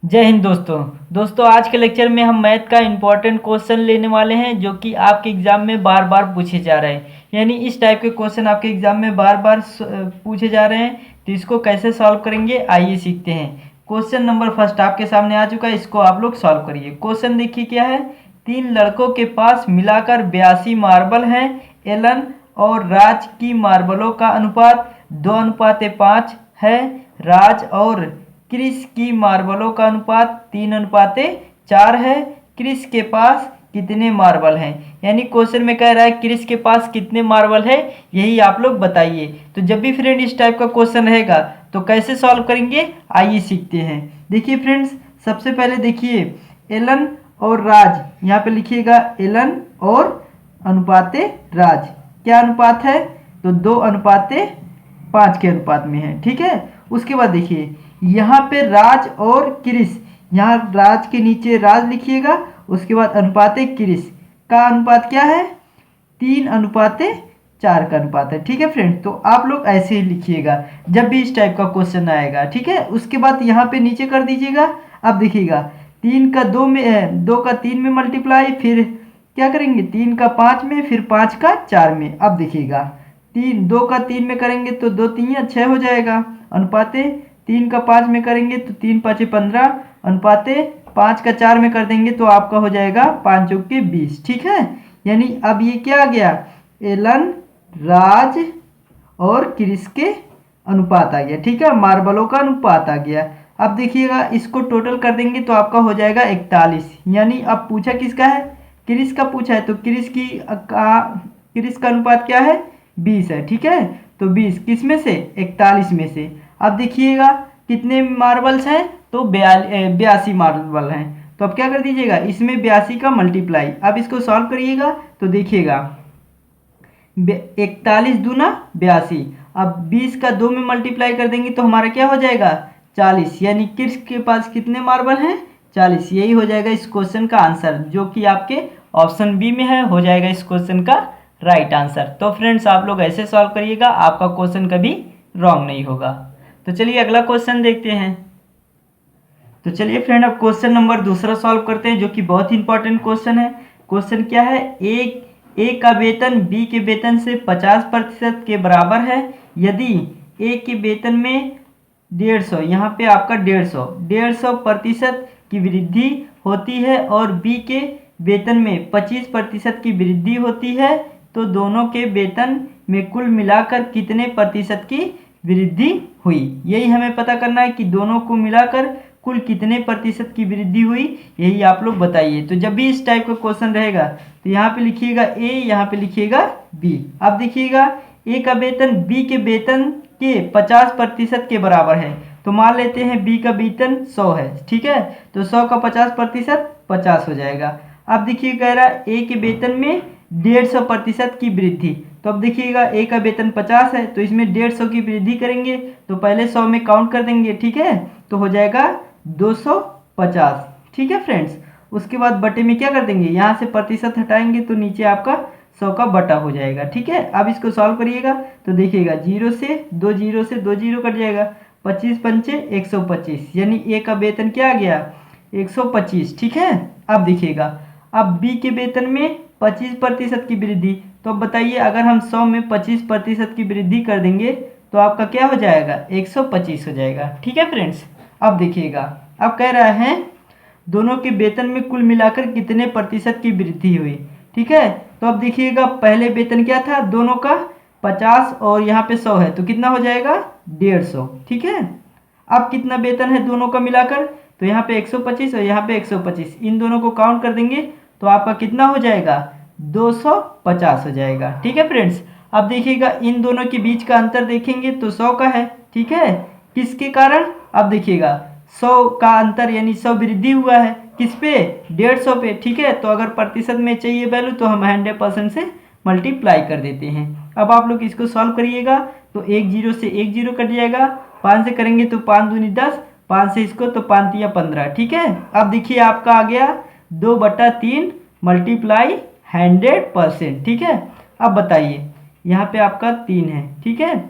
जय हिंद दोस्तों आज के लेक्चर में हम मैथ का इम्पोर्टेंट क्वेश्चन लेने वाले हैं जो कि आपके एग्जाम में बार बार पूछे जा रहे हैं। यानी इस टाइप के क्वेश्चन आपके एग्जाम में बार बार पूछे जा रहे हैं, तो इसको कैसे सॉल्व करेंगे आइए सीखते हैं। क्वेश्चन नंबर फर्स्ट आपके सामने आ चुका है, इसको आप लोग सॉल्व करिए। क्वेश्चन देखिए क्या है। 3 लड़कों के पास मिलाकर 82 मार्बल हैं। एलन और राज की मार्बलों का अनुपात 2:5 है। राज और क्रिस की मार्बलों का अनुपात 3:4 है। क्रिस के पास कितने मार्बल हैं। यानी क्वेश्चन में कह रहा है क्रिस के पास कितने मार्बल है, यही आप लोग बताइए। तो जब भी फ्रेंड इस टाइप का क्वेश्चन रहेगा तो कैसे सॉल्व करेंगे आइए सीखते हैं। देखिए फ्रेंड्स, सबसे पहले देखिए एलन और राज, यहाँ पे लिखिएगा एलन और अनुपाते राज। क्या अनुपात है, तो 2:5 के अनुपात में है। ठीक है, उसके बाद देखिए यहाँ पे राज और क्रिस, यहाँ राज के नीचे राज लिखिएगा, उसके बाद अनुपाते क्रिस का अनुपात क्या है, 3:4 का अनुपात है। ठीक है फ्रेंड, तो आप लोग ऐसे ही लिखिएगा जब भी इस टाइप का क्वेश्चन आएगा। ठीक है, उसके बाद यहाँ पे नीचे कर दीजिएगा। अब देखिएगा 3 का 2 में 2 का 3 में मल्टीप्लाई, फिर क्या करेंगे 3 का 5 में, फिर 5 का 4 में। अब देखिएगा 2 का 3 में करेंगे तो 2 3 6 हो जाएगा। अनुपाते 3 का 5 में करेंगे तो 3 5 15। अनुपाते 5 का 4 में कर देंगे तो आपका हो जाएगा 5 चौके 20। ठीक है, यानी अब ये क्या आ गया, एलन राज और क्रिस के अनुपात आ गया। ठीक है, मार्बलों का अनुपात आ गया। अब देखिएगा इसको टोटल कर देंगे तो आपका हो जाएगा 41। यानी अब पूछा किसका है, क्रिस का पूछा है, तो क्रिस का अनुपात क्या है, 20 है। ठीक है, तो 20 किस में से, 41 में से। अब देखिएगा कितने मार्बल्स हैं, तो 82 मार्बल हैं। तो अब क्या कर दीजिएगा, इसमें 82 का मल्टीप्लाई। अब इसको सॉल्व करिएगा तो देखिएगा 41 दूना 82। अब 20 का 2 में मल्टीप्लाई कर देंगे तो हमारा क्या हो जाएगा, 40। यानी क्रिस के पास कितने मार्बल हैं, 40। यही हो जाएगा इस क्वेश्चन का आंसर, जो कि आपके ऑप्शन बी में है, हो जाएगा इस क्वेश्चन का राइट आंसर। तो फ्रेंड्स आप लोग ऐसे सॉल्व करिएगा, आपका क्वेश्चन कभी रॉन्ग नहीं होगा। तो चलिए अगला क्वेश्चन देखते हैं। तो चलिए फ्रेंड अब क्वेश्चन नंबर दूसरा सॉल्व करते हैं, जो कि बहुत ही इंपॉर्टेंट क्वेश्चन है। क्वेश्चन क्या है, ए का वेतन बी के वेतन से 50% के बराबर है। यदि ए के वेतन में 150, यहाँ पे आपका 150% की वृद्धि होती है और बी के वेतन में 25% की वृद्धि होती है, तो दोनों के वेतन में कुल मिलाकर कितने प्रतिशत की वृद्धि हुई। यही हमें पता करना है कि दोनों को मिलाकर कुल कितने प्रतिशत की वृद्धि हुई, यही आप लोग बताइए। तो जब भी इस टाइप का क्वेश्चन रहेगा तो यहाँ पे लिखिएगा ए, यहाँ पे लिखिएगा बी। अब देखिएगा ए का वेतन बी के वेतन के 50% के बराबर है। तो मान लेते हैं बी का वेतन 100 है। ठीक है, तो 100 का 50% 50 हो जाएगा। अब देखिए कह रहा है ए के वेतन में 150% की वृद्धि। तो अब देखिएगा ए का वेतन 50 है, तो इसमें 150 की वृद्धि करेंगे तो पहले 100 में काउंट कर देंगे। ठीक है, तो हो जाएगा 250। ठीक है फ्रेंड्स, उसके बाद बटे में क्या कर देंगे, यहाँ से प्रतिशत हटाएंगे तो नीचे आपका 100 का बटा हो जाएगा। ठीक है, अब इसको सॉल्व करिएगा तो देखिएगा 0 से 2 0 कट जाएगा, 25 पंचे 125, यानी ए का वेतन क्या आ गया, 125। ठीक है, अब देखिएगा अब बी के वेतन में 25% की वृद्धि। तो अब बताइए अगर हम 100 में 25% की वृद्धि कर देंगे तो आपका क्या हो जाएगा, 125 हो जाएगा। ठीक है फ्रेंड्स, अब देखिएगा अब कह रहा है दोनों के वेतन में कुल मिलाकर कितने प्रतिशत की वृद्धि हुई। ठीक है, तो अब देखिएगा पहले वेतन क्या था दोनों का, 50 और यहाँ पे 100 है, तो कितना हो जाएगा, 150। ठीक है, अब कितना वेतन है दोनों का मिलाकर, तो यहाँ पे 125 और यहाँ पे 125, इन दोनों को काउंट कर देंगे तो आपका कितना हो जाएगा, 250 हो जाएगा। ठीक है फ्रेंड्स, अब देखिएगा इन दोनों के बीच का अंतर देखेंगे तो 100 का है। ठीक है, किसके कारण, अब देखिएगा 100 का अंतर यानी 100 वृद्धि हुआ है किस पे, 150 पे। ठीक है, तो अगर प्रतिशत में चाहिए वैल्यू तो हम 100% से मल्टीप्लाई कर देते हैं। अब आप लोग इसको सॉल्व करिएगा तो 1 0 से 1 0 कट जाएगा, 5 से करेंगे तो 5 दूनी 10, 5 से इसको तो 5 तिया 15। ठीक है, अब देखिए आपका आ गया 2/3 मल्टीप्लाई 100%। ठीक है, अब बताइए यहाँ पे आपका 3 है। ठीक है,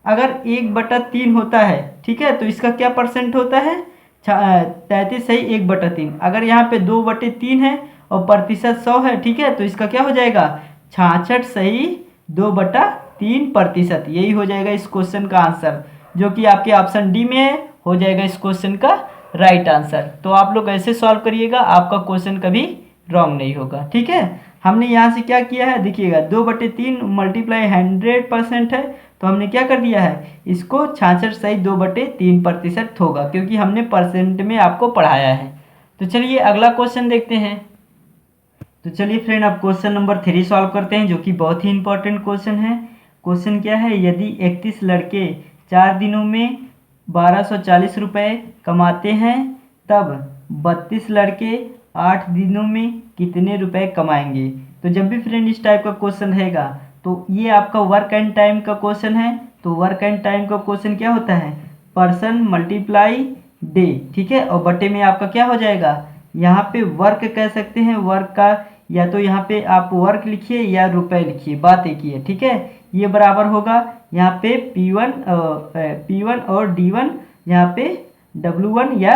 अगर 1/3 होता है, ठीक है, तो इसका क्या परसेंट होता है, 33 सही 1/3। अगर यहाँ पे 2/3 है और प्रतिशत 100 है, ठीक है, तो इसका क्या हो जाएगा 66 सही 2/3%। यही हो जाएगा इस क्वेश्चन का आंसर, जो कि आपके ऑप्शन डी में है, हो जाएगा इस क्वेश्चन का राइट आंसर। तो आप लोग ऐसे सॉल्व करिएगा, आपका क्वेश्चन कभी रॉन्ग नहीं होगा। ठीक है, हमने यहाँ से क्या किया है देखिएगा, 2/3 मल्टीप्लाई 100% है, तो हमने क्या कर दिया है इसको 66 सही 2/3% होगा, क्योंकि हमने परसेंट में आपको पढ़ाया है। तो चलिए अगला क्वेश्चन देखते हैं। तो चलिए फ्रेंड अब क्वेश्चन नंबर 3 सॉल्व करते हैं, जो कि बहुत ही इंपॉर्टेंट क्वेश्चन है। क्वेश्चन क्या है, यदि 31 लड़के 4 दिनों में 1240 रुपये कमाते हैं, तब 32 लड़के 8 दिनों में कितने रुपए कमाएंगे। तो जब भी फ्रेंड इस टाइप का क्वेश्चन रहेगा, तो ये आपका वर्क एंड टाइम का क्वेश्चन है। तो वर्क एंड टाइम का क्वेश्चन क्या होता है, पर्सन मल्टीप्लाई डे, ठीक है, और बटे में आपका क्या हो जाएगा, यहाँ पे वर्क कह सकते हैं, वर्क का या तो यहाँ पे आप वर्क लिखिए या रुपए लिखिए, बात एक ही है। ठीक है, ये बराबर होगा यहाँ पे P1 और D1, यहाँ पे W1 या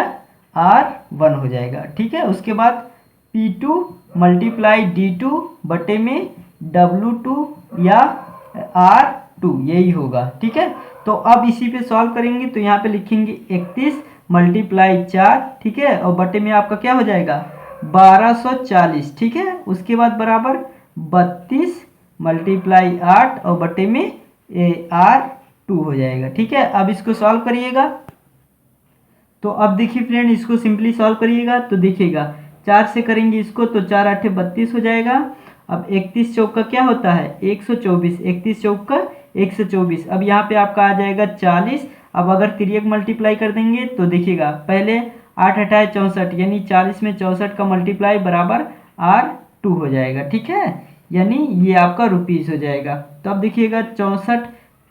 R1 हो जाएगा। ठीक है, उसके बाद P2 मल्टीप्लाई D2 बटे में W2 या R2, यही होगा। ठीक है, तो अब इसी पे सॉल्व करेंगे, तो यहाँ पे लिखेंगे 31 मल्टीप्लाई 4, ठीक है, और बटे में आपका क्या हो जाएगा 1240। ठीक है, उसके बाद बराबर 32 मल्टीप्लाई 8 और बटे में R2 हो जाएगा। ठीक है, अब इसको सॉल्व करिएगा। तो अब देखिए फ्रेंड, इसको सिंपली सॉल्व करिएगा तो देखिएगा 4 से करेंगे इसको, तो 4 8 32 हो जाएगा। अब 31 चौक का क्या होता है 124, 31 चौक का 124। अब यहाँ पे आपका आ जाएगा 40। अब अगर तिर्यक मल्टीप्लाई कर देंगे तो देखिएगा, पहले 8 8 64, यानी 40 में 64 का मल्टीप्लाई बराबर R2 हो जाएगा। ठीक है, यानी ये आपका रुपीस हो जाएगा। तो अब देखिएगा 64,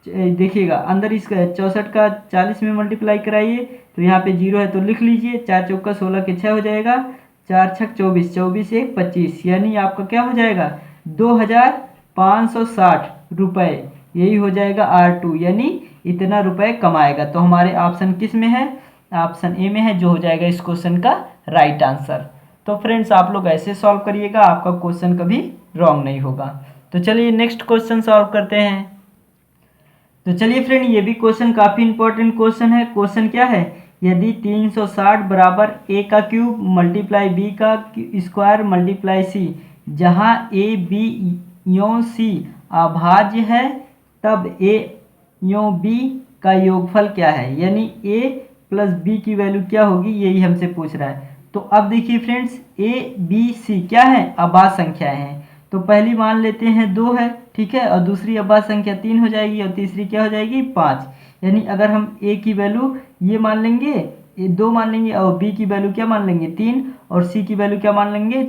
देखिएगा अंदर इसका 64 का 40 में मल्टीप्लाई कराइए, तो यहाँ पे 0 है तो लिख लीजिए, 4 चौका 16 के 6 हो जाएगा, 4 छक 24, 24 1 25, यानी आपका क्या हो जाएगा 2560 रुपये, यही हो जाएगा R2, यानी इतना रुपए कमाएगा। तो हमारे ऑप्शन किस में है, ऑप्शन ए में है, जो हो जाएगा इस क्वेश्चन का राइट आंसर। तो फ्रेंड्स आप लोग ऐसे सॉल्व करिएगा, आपका क्वेश्चन कभी रॉन्ग नहीं होगा। तो चलिए नेक्स्ट क्वेश्चन सॉल्व करते हैं। तो चलिए फ्रेंड, ये भी क्वेश्चन काफ़ी इंपॉर्टेंट क्वेश्चन है। क्वेश्चन क्या है, यदि 360 बराबर a का क्यूब मल्टीप्लाई b का स्क्वायर मल्टीप्लाई c, जहाँ a b यों c अभाज्य है, तब a यों b का योगफल क्या है, यानी a प्लस b की वैल्यू क्या होगी, यही हमसे पूछ रहा है। तो अब देखिए फ्रेंड्स, a b c क्या है, अभाज्य संख्याएं हैं। तो पहली मान लेते हैं 2 है, ठीक है, और दूसरी अभाज्य संख्या 3 हो जाएगी, और तीसरी क्या हो जाएगी 5। यानी अगर हम a की वैल्यू ये मान लेंगे, 2 मान लेंगे, और b की वैल्यू क्या मान लेंगे 3, और c की वैल्यू क्या मान लेंगे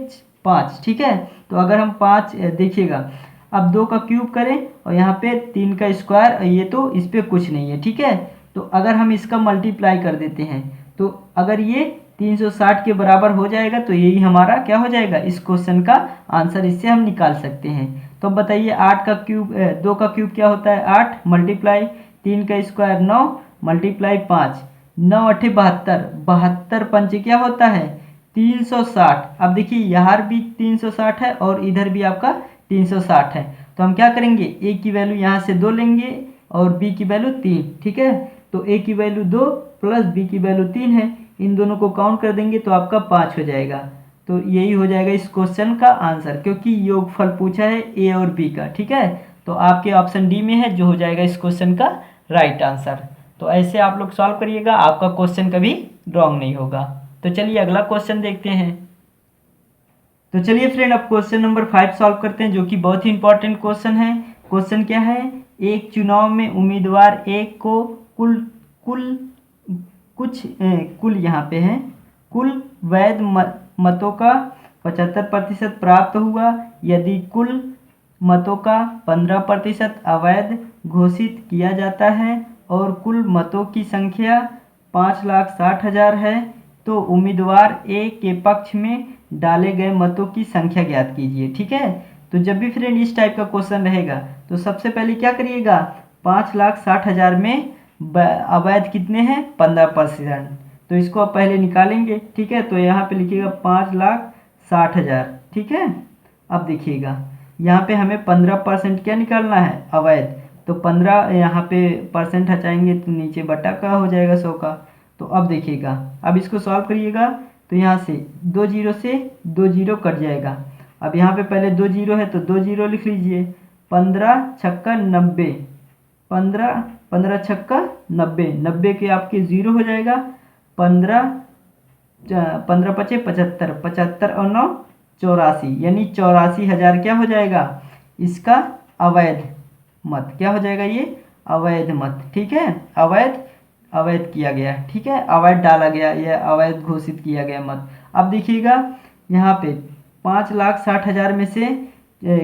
5। ठीक है, तो अगर हम 5 देखिएगा, अब 2 का क्यूब करें और यहाँ पे 3 का स्क्वायर, ये तो इस पर कुछ नहीं है। ठीक है, तो अगर हम इसका मल्टीप्लाई कर देते हैं, तो अगर ये 360 के बराबर हो जाएगा, तो यही हमारा क्या हो जाएगा इस क्वेश्चन का आंसर, इससे हम निकाल सकते हैं। तो बताइए 8 का क्यूब 2 का क्यूब क्या होता है 8 मल्टीप्लाई 3 का स्क्वायर 9 मल्टीप्लाई 5, 9 8 72, 72 पंचे क्या होता है 360। अब देखिए यहाँ भी 360 है और इधर भी आपका 360 है, तो हम क्या करेंगे a की वैल्यू यहाँ से 2 लेंगे और b की वैल्यू 3। ठीक है, तो a की वैल्यू 2 प्लस b की वैल्यू 3 है, इन दोनों को काउंट कर देंगे तो आपका 5 हो जाएगा। तो यही हो जाएगा इस क्वेश्चन का आंसर, क्योंकि योगफल पूछा है a और b का। ठीक है, तो आपके ऑप्शन डी में है, जो हो जाएगा इस क्वेश्चन का राइट आंसर। तो ऐसे आप लोग सॉल्व करिएगा, आपका क्वेश्चन कभी रॉन्ग नहीं होगा। तो चलिए अगला क्वेश्चन देखते हैं। तो चलिए फ्रेंड, अब क्वेश्चन नंबर 5 सॉल्व करते हैं, जो कि बहुत ही इंपॉर्टेंट क्वेश्चन है। क्वेश्चन क्या है, एक चुनाव में उम्मीदवार एक को कुल यहाँ पे है, कुल वैध मतों का 75% प्राप्त हुआ, यदि कुल मतों का 15% अवैध घोषित किया जाता है और कुल मतों की संख्या 5,60,000 है, तो उम्मीदवार ए के पक्ष में डाले गए मतों की संख्या ज्ञात कीजिए। ठीक है, तो जब भी फ्रेंड इस टाइप का क्वेश्चन रहेगा, तो सबसे पहले क्या करिएगा 5,60,000 में अवैध कितने हैं 15%, तो तो इसको आप पहले निकालेंगे, ठीक है। तो यहाँ पे लिखिएगा 5,60,000, ठीक है। अब देखिएगा यहाँ पे हमें 15% क्या निकालना है, अवैध। तो 15 यहाँ पे परसेंट हटाएंगे तो नीचे बटा का हो जाएगा 100 का। तो अब देखिएगा, अब इसको सॉल्व करिएगा तो यहाँ से 2 जीरो से 2 जीरो कट जाएगा। अब यहाँ पे पहले 2 जीरो है तो 2 जीरो लिख लीजिए। 15 छक्का 90, 15 छक्का 90, 90 के आपके ज़ीरो हो जाएगा। 15 पचे 75, 75 और 9 84, यानी 84,000 क्या हो जाएगा इसका अवैध मत, क्या हो जाएगा ये अवैध मत, ठीक है। अवैध किया गया, ठीक है, अवैध डाला गया, यह अवैध घोषित किया गया मत। अब देखिएगा यहाँ पे 5,60,000 में से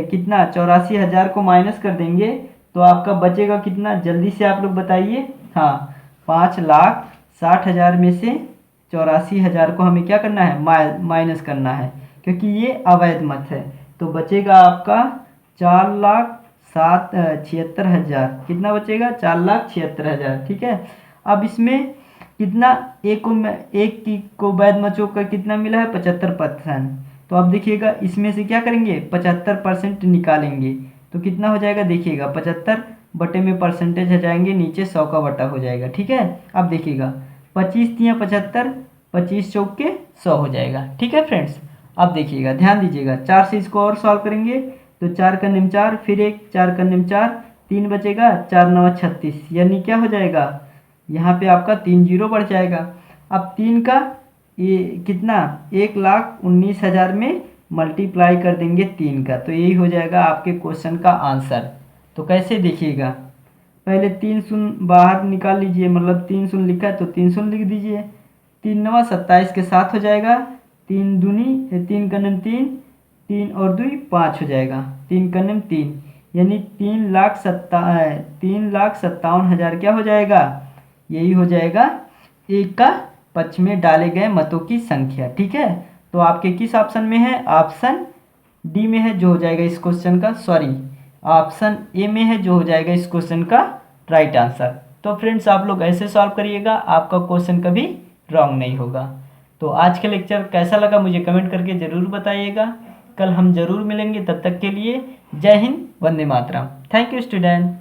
कितना 84,000 को माइनस कर देंगे तो आपका बचेगा कितना, जल्दी से आप लोग बताइए। हाँ, 5,60,000 में से 84,000 को हमें क्या करना है, माइनस करना है, क्योंकि ये अवैध मत है। तो बचेगा आपका 4,76,000, कितना बचेगा 4,76,000, ठीक है। अब इसमें कितना एक को वैध मतों का कितना मिला है 75%। तो अब देखिएगा इसमें से क्या करेंगे 75% निकालेंगे तो कितना हो जाएगा, देखिएगा 75 बटे में परसेंटेज हटाएंगे नीचे 100 का बटा हो जाएगा, ठीक है। अब देखिएगा 25 तिया 75, 25 चौक के 100 हो जाएगा, ठीक है फ्रेंड्स। अब देखिएगा ध्यान दीजिएगा 4 से इसको और सॉल्व करेंगे तो 4 का निम 4, फिर एक 4 का निम 4, 3 बचेगा, 4 9 36, यानी क्या हो जाएगा यहाँ पे आपका 3 जीरो बढ़ जाएगा। अब 3 का ये कितना 1,19,000 में मल्टीप्लाई कर देंगे 3 का, तो यही हो जाएगा आपके क्वेश्चन का आंसर। तो कैसे देखिएगा, पहले 3 शून्य बाहर निकाल लीजिए, मतलब 3 शून्य लिखा है तो 3 शून्य लिख दीजिए। 3 9 27 के साथ हो जाएगा, 3 दूनी 3 का निम 3, 3 और 2 5 हो जाएगा, 3 का निम 3, यानी 3,57,000 क्या हो जाएगा, यही हो जाएगा एक का पक्ष में डाले गए मतों की संख्या, ठीक है। तो आपके किस ऑप्शन में है, ऑप्शन डी में है जो हो जाएगा इस क्वेश्चन का, सॉरी ऑप्शन ए में है जो हो जाएगा इस क्वेश्चन का राइट आंसर। तो फ्रेंड्स आप लोग ऐसे सॉल्व करिएगा, आपका क्वेश्चन कभी रॉन्ग नहीं होगा। तो आज का लेक्चर कैसा लगा मुझे कमेंट करके ज़रूर बताइएगा। कल हम ज़रूर मिलेंगे, तब तक के लिए जय हिंद, वंदे मातरम। Thank you student.